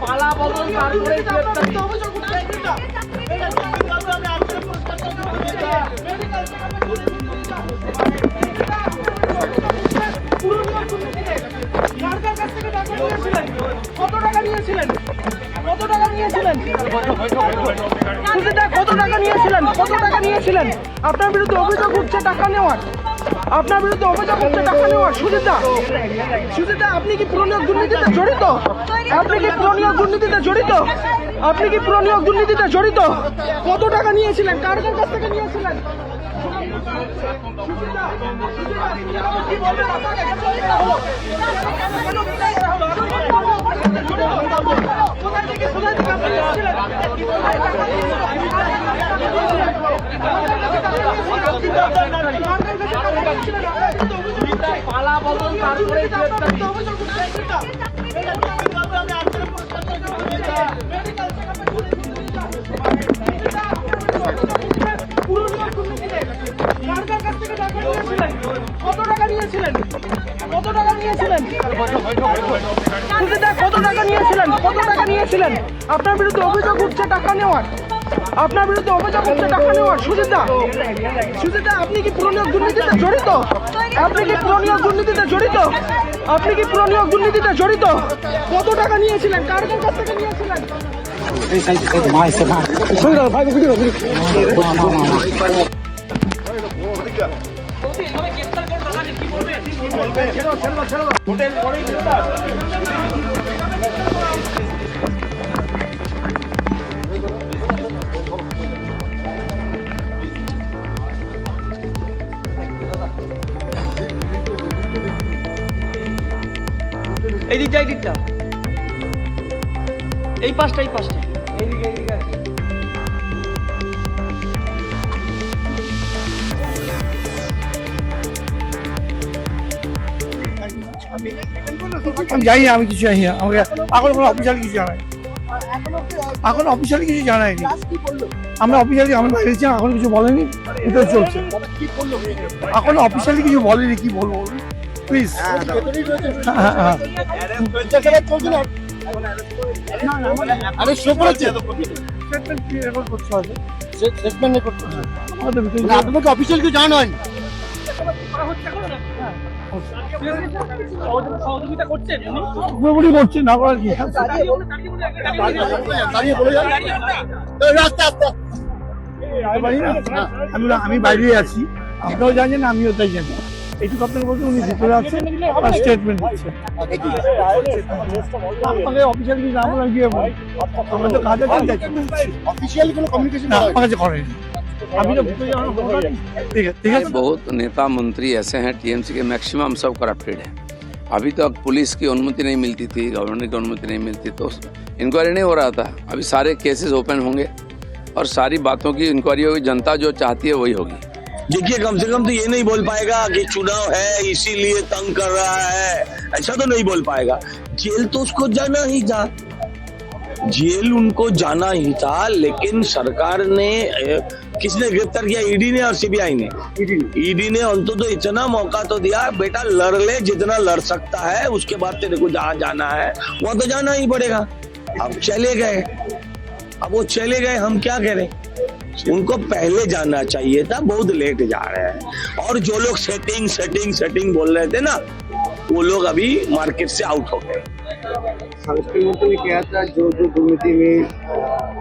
পালা বদল তারপরে কত টাকা নিয়েছিলেন? কত টাকা নিয়েছিলেন? কত টাকা নিয়েছিলেন? কত টাকা নিয়েছিলেন? আপনার বিরুদ্ধে অভিযোগ উঠছে টাকা নেওয়ার। আপনার বিরুদ্ধে অভিযোগ উঠছে টাকা নেওয়ার। সুজিতা, সুজিতা, আপনি কি পুরনিয়োগ দুর্নীতিতে জড়িত? আপনি কি পুরনিয়োগ দুর্নীতিতে জড়িত? আপনি কি পুরনিয়োগ দুর্নীতিতে জড়িত? কত টাকা নিয়েছিলেন? কার কার কাছ থেকে নিয়েছিলেন? পালা বদল তারপরে কত টাকা নিয়েছিলেন? কত টাকা নিয়েছিলেন? কত টাকা নিয়েছিলেন? কত টাকা নিয়েছিলেন? আপনার বিরুদ্ধে অভিযোগ উঠছে টাকা নেওয়ার। আপনার বিরুদ্ধে অভিযোগ উঠছে টাকা নেওয়ার। সুজিতা, সুজিতা, আপনি কি পুরনিয়োগ দুর্নীতিতে জড়িত? আপনি কি পুরনিয়োগ দুর্নীতিতে জড়িত? আপনি কি পুরনিয়োগ দুর্নীতিতে জড়িত? কত টাকা নিয়েছিলেন? কার কার কাছ থেকে নিয়েছিলেন? এই দিকটা, এই দিকটা, এই পাশটা, এই পাশটা, এইদিকে, এইদিকে আছে। আমি জানি না, আমি কিছু জানি না। আমাকে এখন কোনো অফিসিয়ালি কিছু জানাই, এখন অফিসিয়ালি কিছু জানায়নি। আমরা অফিসিয়ালি আমরা বাইরে ছিলাম, এখন কিছু বলেনি, এটা চলছে। এখন অফিসিয়ালি কিছু বলেনি, কি বলবো প্লিজ। আপনাকে অফিসিয়াল কিছু জানানো হয়নি? পুরোপুরি করছে না, করার কি? আমি বাইরে আছি, আপনারাও জানেন, আমিও তাই জানি। এইটুকু আপনাকে বলতে উনি ভিতরে আছে, স্টেটমেন্ট দিচ্ছে। আপনাকে অফিসিয়াল কিছু না বলে গিয়ে আমরা তো কাজে অফিসিয়াল কোনো কমিউনিকেশন আমার কাছে করেনি। बहुत नेता मंत्री ऐसे हैं टीएमसी के, मैक्सिमम सब करप्टेड है। अभी तक पुलिस की अनुमति नहीं मिलती थी, गवर्नर की अनुमति नहीं मिलती, तो इंक्वायरी नहीं हो रहा था। अभी सारे केसेस ओपन होंगे और सारी बातों की इंक्वायरी होगी, जनता जो चाहती है वही होगी। देखिए, कम से कम तो ये नहीं बोल पाएगा कि चुनाव है इसीलिए तंग कर रहा है, ऐसा तो नहीं बोल पाएगा। जेल तो उसको जाना ही था, जेल उनको जाना ही था, लेकिन सरकार ने, किसने गिरफ्तार किया? ईडी ने और सीबीआई ने। ईडी ने अंततः तो इतना मौका तो दिया, बेटा लड़ ले, जितना लड़ सकता है, उसके बाद तेरे को जहाँ जाना है वहां तो जाना ही पड़ेगा। अब चले गए, अब वो चले गए, हम क्या करें? उनको पहले जाना चाहिए था, बहुत लेट जा रहे हैं। और जो लोग सेटिंग सेटिंग सेटिंग बोल रहे थे ना, वो लोग अभी मार्केट से आउट हो गए। ने किया था जो दुर्नीति में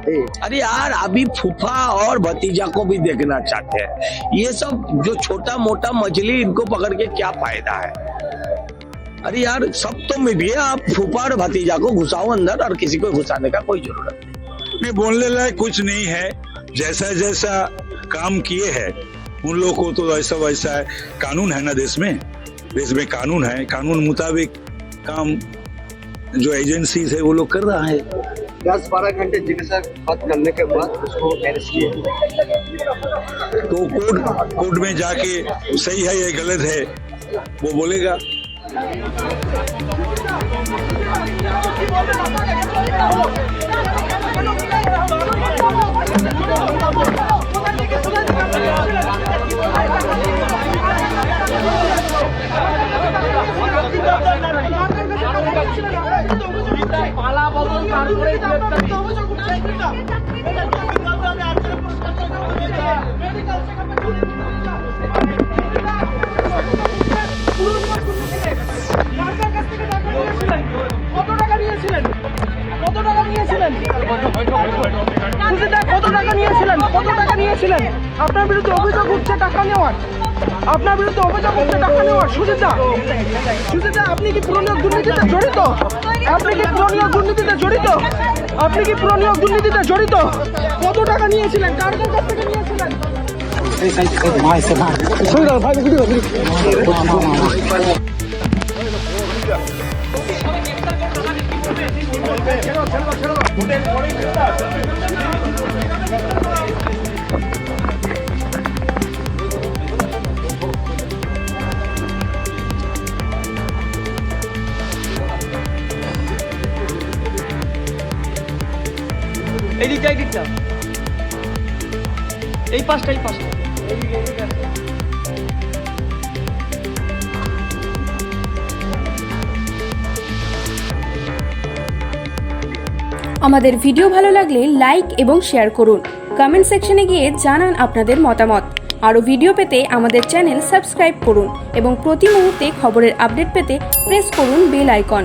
थे। अरे यार, अभी फूफा और भतीजा को भी देखना चाहते हैं। ये सब जो छोटा मोटा मछली, इनको पकड़ के क्या फायदा है? अरे यार, सब तो मिट गया, आप फूफा और भतीजा को घुसाओ अंदर, और किसी को घुसाने का कोई जरूरत नहीं। बोलने लायक कुछ नहीं है। जैसा जैसा काम किए हैं उन लोगों को तो ऐसा वैसा है। कानून है ना देश में कानून है, कानून मुताबिक काम जो एजेंसी है वो लोग कर रहा है। 10-12 घंटे जिज्ञासाबाद करने के बाद उसको अरेस्ट किया, तो कोर्ट में जाके सही है ये गलत है वो बोलेगा। নিয়েছিলেন, আপনার বিরুদ্ধে অভিযোগ উঠছে টাকা নেওয়ার, আপনার বিরুদ্ধে অভিযোগ উঠছে টাকা নেওয়ার। সুজিতদা, সুজিতদা আপনি কি পুরনিয়োগ দুর্নীতিতে জড়িত? আপনি কি পুরনিয়োগ দুর্নীতিতে জড়িত? আপনি কি পুরনিয়োগ দুর্নীতিতে জড়িত? কত টাকা নিয়েছিলেন, কার কাছ থেকে নিয়েছিলেন? এই দিকটা এই পাঁচটা আমাদের ভিডিও ভালো লাগলে লাইক এবং শেয়ার করুন। কমেন্ট সেকশনে গিয়ে জানান আপনাদের মতামত। আরও ভিডিও পেতে আমাদের চ্যানেল সাবস্ক্রাইব করুন এবং প্রতি মুহূর্তে খবরের আপডেট পেতে প্রেস করুন বেল আইকন।